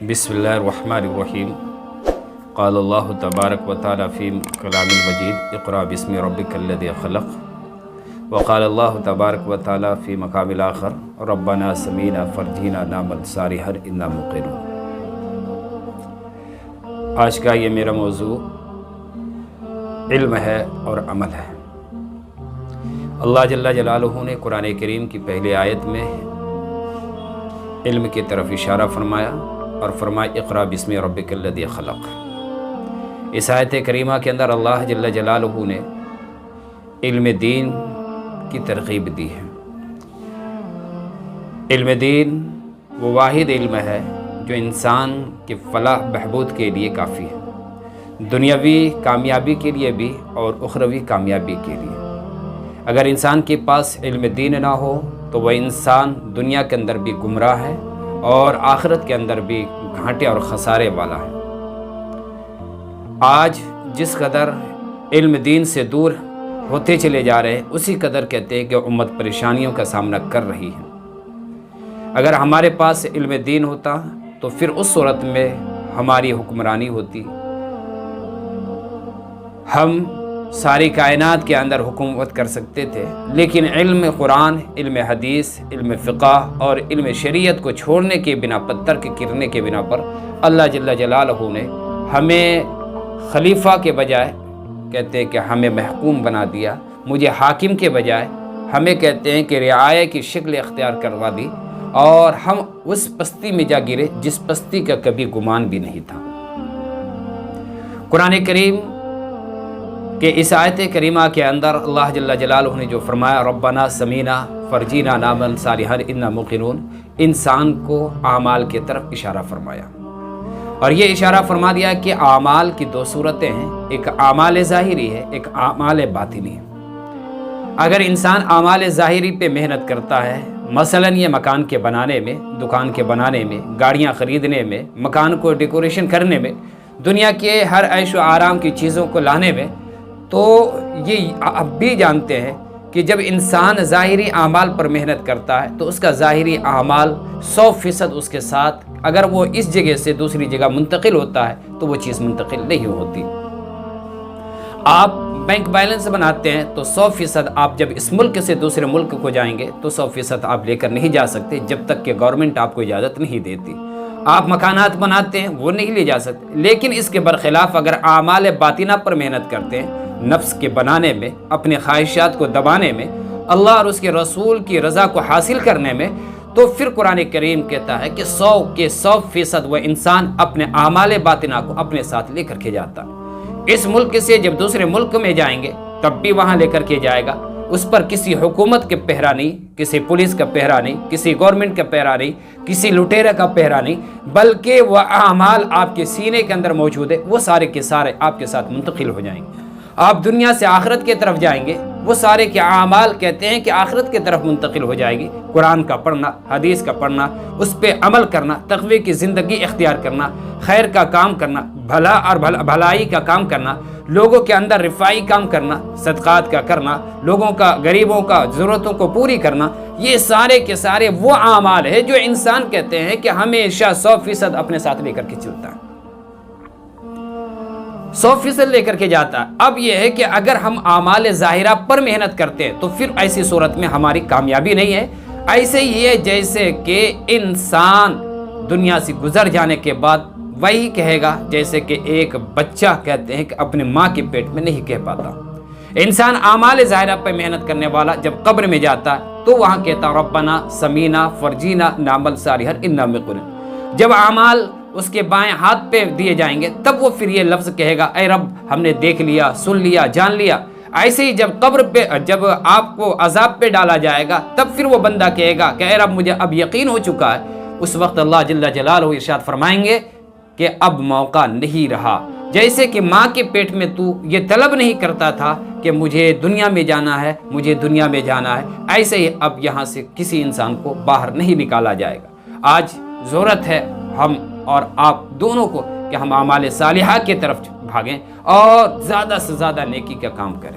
बिस्मिल्लाहिर्रहमानिर्रहीम। क़ाल अल्लाहु तबारक व तआला फ़ी कलामिल मजीद इक़रा बिस्मि रब्बिकल्लज़ी ख़लक़। व क़ाल अल्लाहु तबारक व तआला फ़ी मक़ामिल आख़र रब्बना समीना फ़रजीना नामल सारिहर इन्ना मुक़िनून। आज का ये मेरा मौज़ू इल्म है और अमल है। अल्लाह जल्ला जलालुहु ने कुरान करीम की पहली आयत में इल्म की तरफ इशारा फरमाया और फरमाया इक़रा बिस्मि रब्बिकल्लज़ी ख़लक़। इस आयत करीमा के अंदर अल्लाह जल्ला जलालुहु ने इल्म दीन की तरग़ीब दी है। इल्म दीन वो वाहिद इल्म है जो इंसान के फ़लाह बहबूद के लिए काफ़ी है, दुनियावी कामयाबी के लिए भी और उखरवी कामयाबी के लिए। अगर इंसान के पास इल्म दीन ना हो तो वह इंसान दुनिया के अंदर भी गुमराह है और आखिरत के अंदर भी घाटे और खसारे वाला है। आज जिस कदर इल्म दीन से दूर होते चले जा रहे हैं, उसी कदर कहते हैं कि उम्मत परेशानियों का सामना कर रही है। अगर हमारे पास इल्म दीन होता तो फिर उस सूरत में हमारी हुक्मरानी होती, हम सारी कायनात के अंदर हुकूमत कर सकते थे। लेकिन इल्म कुरान, इल्म हदीस, इल्म फ़िक़ह और इल्म शरीयत को छोड़ने के बिना पर, तर्क करने के बिना पर अल्लाह जल्ला जलालहू ने हमें खलीफा के बजाय कहते हैं कि हमें महकूम बना दिया, मुझे हाकिम के बजाय हमें कहते हैं कि रियाया की शक्ल इख्तियार करवा दी और हम उस पस्ती में जा गिरे जिस पस्ती का कभी गुमान भी नहीं था। कुरान करीम कि इस आयत करीमा के अंदर अल्लाह जल्ला जलालुहु ने जो फरमाया रब्बना समीना फ़रजीना नामल सारिहर इन्ना मुक़िनून, इंसान को आमाल की तरफ इशारा फरमाया। और ये इशारा फरमा दिया कि आमाल की दो सूरतें हैं, एक आमाल ज़ाहिरी है, एक आमाल बातिनी है। अगर इंसान आमाल ज़ाहिरी पे मेहनत करता है, मसलन ये मकान के बनाने में, दुकान के बनाने में, गाड़ियाँ ख़रीदने में, मकान को डेकोरेशन करने में, दुनिया के हर ऐशो आराम की चीज़ों को लाने में, तो ये आप भी जानते हैं कि जब इंसान ज़ाहिरी आमाल पर मेहनत करता है तो उसका ज़ाहिरी आमाल 100% उसके साथ, अगर वो इस जगह से दूसरी जगह मुंतकिल होता है तो वो चीज़ मुंतकिल नहीं होती। आप बैंक बैलेंस बनाते हैं तो 100% आप जब इस मुल्क से दूसरे मुल्क को जाएंगे तो 100% आप लेकर नहीं जा सकते जब तक कि गवर्नमेंट आपको इजाज़त नहीं देती। आप मकानात बनाते हैं वो नहीं ले जा सकते। लेकिन इसके बरखिलाफ़ अगर आमाल बातिना पर मेहनत करते हैं, नफ्स के बनाने में, अपने ख्वाहिशात को दबाने में, अल्लाह और उसके रसूल की रज़ा को हासिल करने में, तो फिर कुरान करीम कहता है कि 100% वह इंसान अपने आमाल बातिना को अपने साथ लेकर के जाता। इस मुल्क से जब दूसरे मुल्क में जाएंगे तब भी वहाँ लेकर के जाएगा। उस पर किसी हुकूमत के पहरा नहीं, किसी पुलिस का पहरा नहीं, किसी गवर्नमेंट का पहरा नहीं, किसी लुटेरे का पहरा नहीं, बल्कि वह आमाल आपके सीने के अंदर मौजूद है, वो सारे के सारे आपके साथ मुंतकिल हो जाएंगे। आप दुनिया से आखिरत की तरफ जाएंगे, वो सारे के आमाल कहते हैं कि आखिरत की तरफ मुंतकिल हो जाएगी। कुरान का पढ़ना, हदीस का पढ़ना, उस पर अमल करना, तक़वी की ज़िंदगी इख्तियार करना, खैर का काम करना, भला और भलाई का काम करना, लोगों के अंदर रिफाई काम करना, सदक़ात का करना, लोगों का, गरीबों का ज़रूरतों को पूरी करना, ये सारे के सारे वो आमाल है जो इंसान कहते हैं कि हमेशा 100% अपने साथ लेकर के चलता है, 100% लेकर के जाता है। अब यह है कि अगर हम आमाल ज़ाहिरा पर मेहनत करते हैं तो फिर ऐसी सूरत में हमारी कामयाबी नहीं है। ऐसे ही है जैसे कि इंसान दुनिया से गुजर जाने के बाद वही कहेगा जैसे कि एक बच्चा कहते हैं कि अपने माँ के पेट में नहीं कह पाता। इंसान आमाल ज़ाहिरा पर मेहनत करने वाला जब कब्र में जाता है तो वहाँ कहता रब्बना समीना फ़रजीना नामल सारिहर इन्ना मुक़िनून। जब आमाल उसके बाएं हाथ पे दिए जाएंगे तब वो फिर ये लफ्ज़ कहेगा ऐ रब हमने देख लिया, सुन लिया, जान लिया। ऐसे ही जब कब्र पे, जब आपको अजाब पे डाला जाएगा तब फिर वो बंदा कहेगा कि ऐ रब मुझे अब यकीन हो चुका है। उस वक्त अल्लाह जल्ला जलालहू इरशाद फरमाएंगे कि अब मौका नहीं रहा। जैसे कि माँ के पेट में तू ये तलब नहीं करता था कि मुझे दुनिया में जाना है, मुझे दुनिया में जाना है, ऐसे ही अब यहाँ से किसी इंसान को बाहर नहीं निकाला जाएगा। आज ज़रूरत है हम और आप दोनों को कि हम आमाल सालिहा की तरफ भागें और ज़्यादा से ज़्यादा नेकी का काम करें।